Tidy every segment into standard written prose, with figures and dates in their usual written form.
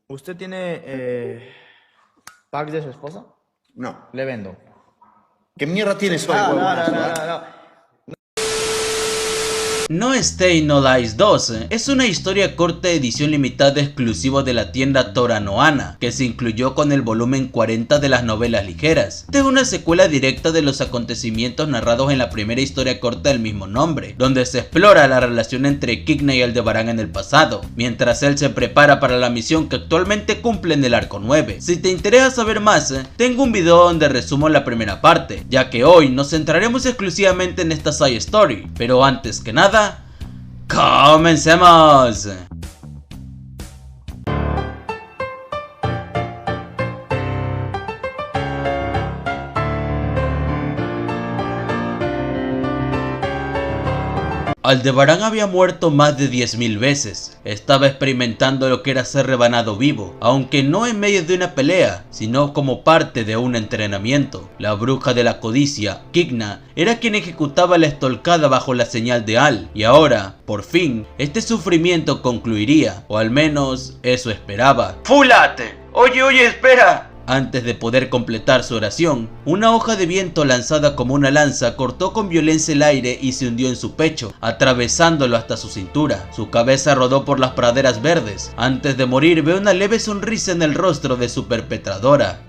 ¿Usted tiene packs de su esposa? No. Le vendo. ¿Qué mierda tienes hoy, No, huevonazo? no. No Stay No Dies 2 es una historia corta de edición limitada exclusiva de la tienda Toranoana, que se incluyó con el volumen 40 de las novelas ligeras. Esta es una secuela directa de los acontecimientos narrados en la primera historia corta del mismo nombre, donde se explora la relación entre Kigna y Aldebarán en el pasado, mientras él se prepara para la misión que actualmente cumple en el arco 9. Si te interesa saber más, tengo un video donde resumo la primera parte, ya que hoy nos centraremos exclusivamente en esta side story, pero antes que nada, ¡comencemos! Aldebarán había muerto más de 10.000 veces. Estaba experimentando lo que era ser rebanado vivo, aunque no en medio de una pelea, sino como parte de un entrenamiento. La bruja de la codicia, Kigna, era quien ejecutaba la estolcada bajo la señal de Al, y ahora, por fin, este sufrimiento concluiría, o al menos eso esperaba. ¡Fulate! Oye, espera. Antes de poder completar su oración, una hoja de viento lanzada como una lanza cortó con violencia el aire y se hundió en su pecho, atravesándolo hasta su cintura. Su cabeza rodó por las praderas verdes. Antes de morir, ve una leve sonrisa en el rostro de su perpetradora.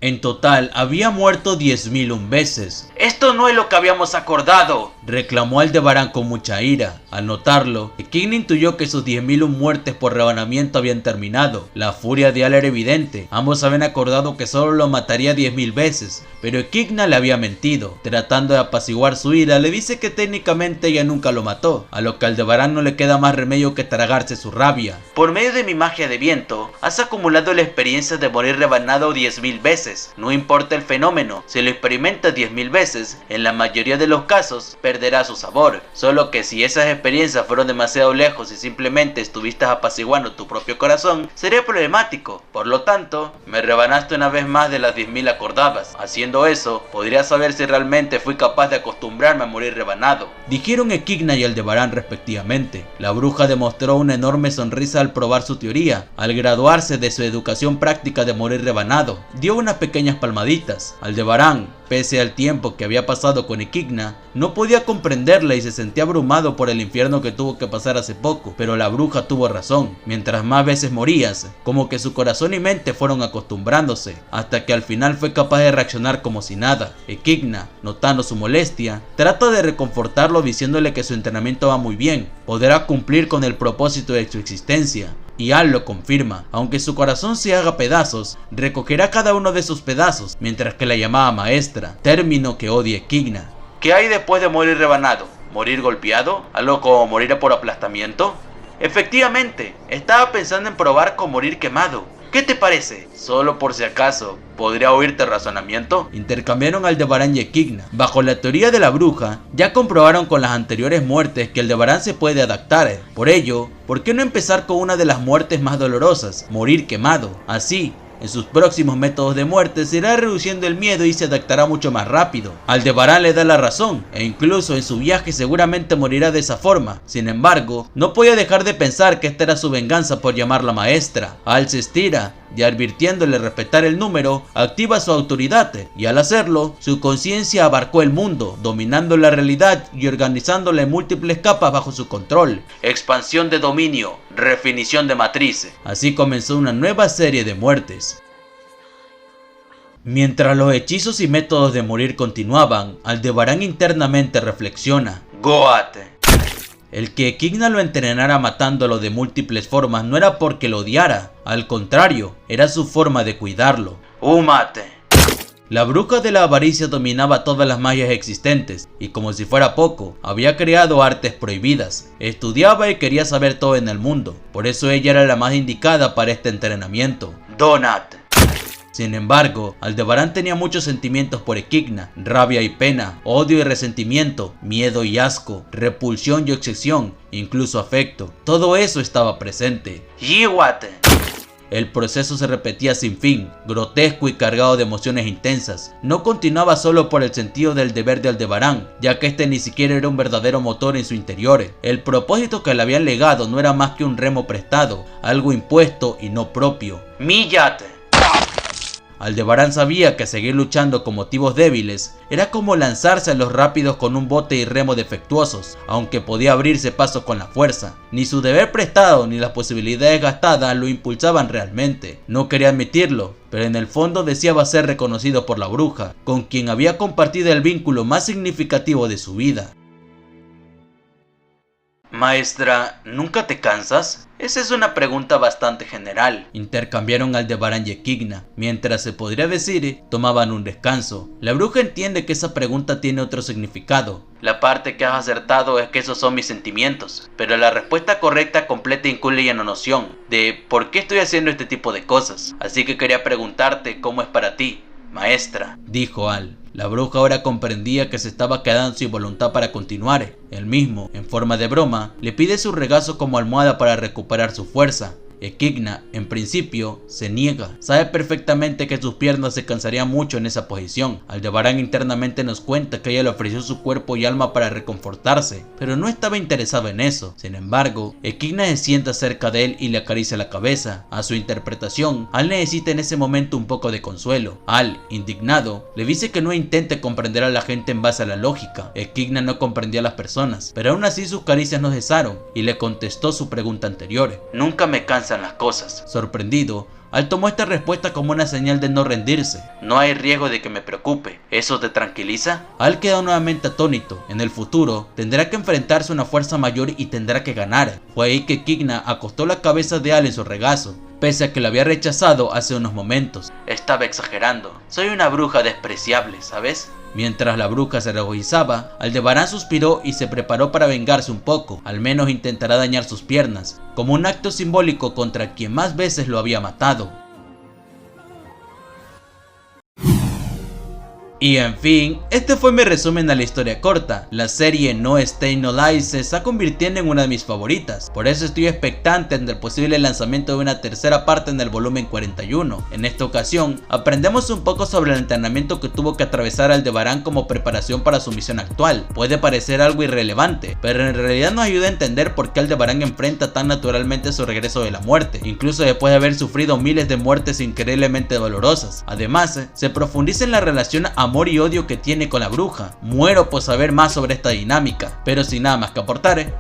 En total, había muerto 10.001 veces. ¡Esto no es lo que habíamos acordado!, reclamó Aldebarán con mucha ira. Al notarlo, Kigna intuyó que sus 10.001 muertes por rebanamiento habían terminado. La furia de Al era evidente. Ambos habían acordado que solo lo mataría 10.000 veces, pero Kigna le había mentido. Tratando de apaciguar su ira, le dice que técnicamente ella nunca lo mató, a lo que a Aldebarán no le queda más remedio que tragarse su rabia. Por medio de mi magia de viento, has acumulado la experiencia de morir rebanado 10.000 veces. No importa el fenómeno, si lo experimentas 10.000 veces, en la mayoría de los casos perderá su sabor. Solo que si esas experiencias fueron demasiado lejos y simplemente estuviste apaciguando tu propio corazón, sería problemático. Por lo tanto, me rebanaste una vez más de las 10.000 acordadas. Haciendo eso, podría saber si realmente fui capaz de acostumbrarme a morir rebanado, dijeron Kigna y Aldebarán respectivamente. La bruja demostró una enorme sonrisa al probar su teoría. Al graduarse de su educación práctica de morir rebanado, dio unas pequeñas palmaditas. Aldebarán, pese al tiempo que había pasado con Kigna, no podía comprenderla y se sentía abrumado por el infierno que tuvo que pasar hace poco, pero la bruja tuvo razón. Mientras más veces morías, como que su corazón y mente fueron acostumbrándose, hasta que al final fue capaz de reaccionar como si nada. Kigna, notando su molestia, trata de reconfortarlo diciéndole que su entrenamiento va muy bien, podrá cumplir con el propósito de su existencia. Y Al lo confirma. Aunque su corazón se haga pedazos, recogerá cada uno de sus pedazos, mientras que la llamaba maestra, término que odia Kigna. ¿Qué hay después de morir rebanado? ¿Morir golpeado? ¿Algo como morir por aplastamiento? Efectivamente, estaba pensando en probar con morir quemado. ¿Qué te parece? Solo por si acaso, ¿podría oírte razonamiento? Intercambiaron Aldebarán y Kigna. Bajo la teoría de la bruja, ya comprobaron con las anteriores muertes que Aldebarán se puede adaptar. Por ello, ¿por qué no empezar con una de las muertes más dolorosas? Morir quemado. Así, en sus próximos métodos de muerte se irá reduciendo el miedo y se adaptará mucho más rápido. Aldebarán le da la razón, e incluso en su viaje seguramente morirá de esa forma. Sin embargo, no podía dejar de pensar que esta era su venganza por llamarla maestra. Al se estira, y advirtiéndole respetar el número, activa su autoridad, y al hacerlo, su conciencia abarcó el mundo, dominando la realidad y organizándola en múltiples capas bajo su control. Expansión de dominio, definición de matriz. Así comenzó una nueva serie de muertes. Mientras los hechizos y métodos de morir continuaban, Aldebarán internamente reflexiona. Goat. El que Kigna lo entrenara matándolo de múltiples formas no era porque lo odiara, al contrario, era su forma de cuidarlo. Umate. La bruja de la avaricia dominaba todas las magias existentes, y como si fuera poco, había creado artes prohibidas. Estudiaba y quería saber todo en el mundo, por eso ella era la más indicada para este entrenamiento. Donat. Sin embargo, Aldebarán tenía muchos sentimientos por Kigna: rabia y pena, odio y resentimiento, miedo y asco, repulsión y obsesión, incluso afecto. Todo eso estaba presente. El proceso se repetía sin fin, grotesco y cargado de emociones intensas. No continuaba solo por el sentido del deber de Aldebarán, ya que este ni siquiera era un verdadero motor en su interior. El propósito que le habían legado no era más que un remo prestado, algo impuesto y no propio. ¡Mi yate! Aldebarán sabía que seguir luchando con motivos débiles era como lanzarse a los rápidos con un bote y remo defectuosos, aunque podía abrirse paso con la fuerza. Ni su deber prestado ni las posibilidades gastadas lo impulsaban realmente. No quería admitirlo, pero en el fondo deseaba ser reconocido por la bruja, con quien había compartido el vínculo más significativo de su vida. Maestra, ¿nunca te cansas? Esa es una pregunta bastante general. Intercambiaron Aldebarán y Equigna. Mientras se podría decir, tomaban un descanso. La bruja entiende que esa pregunta tiene otro significado. La parte que has acertado es que esos son mis sentimientos, pero la respuesta correcta completa incluye una noción de por qué estoy haciendo este tipo de cosas. Así que quería preguntarte cómo es para ti, maestra, dijo Al. La bruja ahora comprendía que se estaba quedando sin voluntad para continuar. Él mismo, en forma de broma, le pide su regazo como almohada para recuperar su fuerza. Equigna, en principio, se niega. Sabe perfectamente que sus piernas se cansarían mucho en esa posición. Aldebarán internamente nos cuenta que ella le ofreció su cuerpo y alma para reconfortarse, pero no estaba interesado en eso. Sin embargo, Equigna se sienta cerca de él y le acaricia la cabeza. A su interpretación, Al necesita en ese momento un poco de consuelo. Al, indignado, le dice que no intente comprender a la gente en base a la lógica. Equigna no comprendía a las personas, pero aún así sus caricias no cesaron y le contestó su pregunta anterior. Nunca me cansa las cosas. Sorprendido, Al tomó esta respuesta como una señal de no rendirse. No hay riesgo de que me preocupe. ¿Eso te tranquiliza? Al quedó nuevamente atónito. En el futuro, tendrá que enfrentarse a una fuerza mayor y tendrá que ganar. Fue ahí que Equigna acostó la cabeza de Al en su regazo, pese a que lo había rechazado hace unos momentos. Estaba exagerando. Soy una bruja despreciable, ¿sabes? Mientras la bruja se regocijaba, Aldebarán suspiró y se preparó para vengarse un poco. Al menos intentará dañar sus piernas, como un acto simbólico contra quien más veces lo había matado. Y en fin, este fue mi resumen a la historia corta. La serie No Stay No Lie se está convirtiendo en una de mis favoritas, por eso estoy expectante ante el posible lanzamiento de una tercera parte en el volumen 41. En esta ocasión, aprendemos un poco sobre el entrenamiento que tuvo que atravesar Aldebarán como preparación para su misión actual. Puede parecer algo irrelevante, pero en realidad nos ayuda a entender por qué Aldebarán enfrenta tan naturalmente su regreso de la muerte, incluso después de haber sufrido miles de muertes increíblemente dolorosas. Además, se profundiza en la relación amor y odio que tiene con la bruja. Muero por saber más sobre esta dinámica, pero sin nada más que aportar,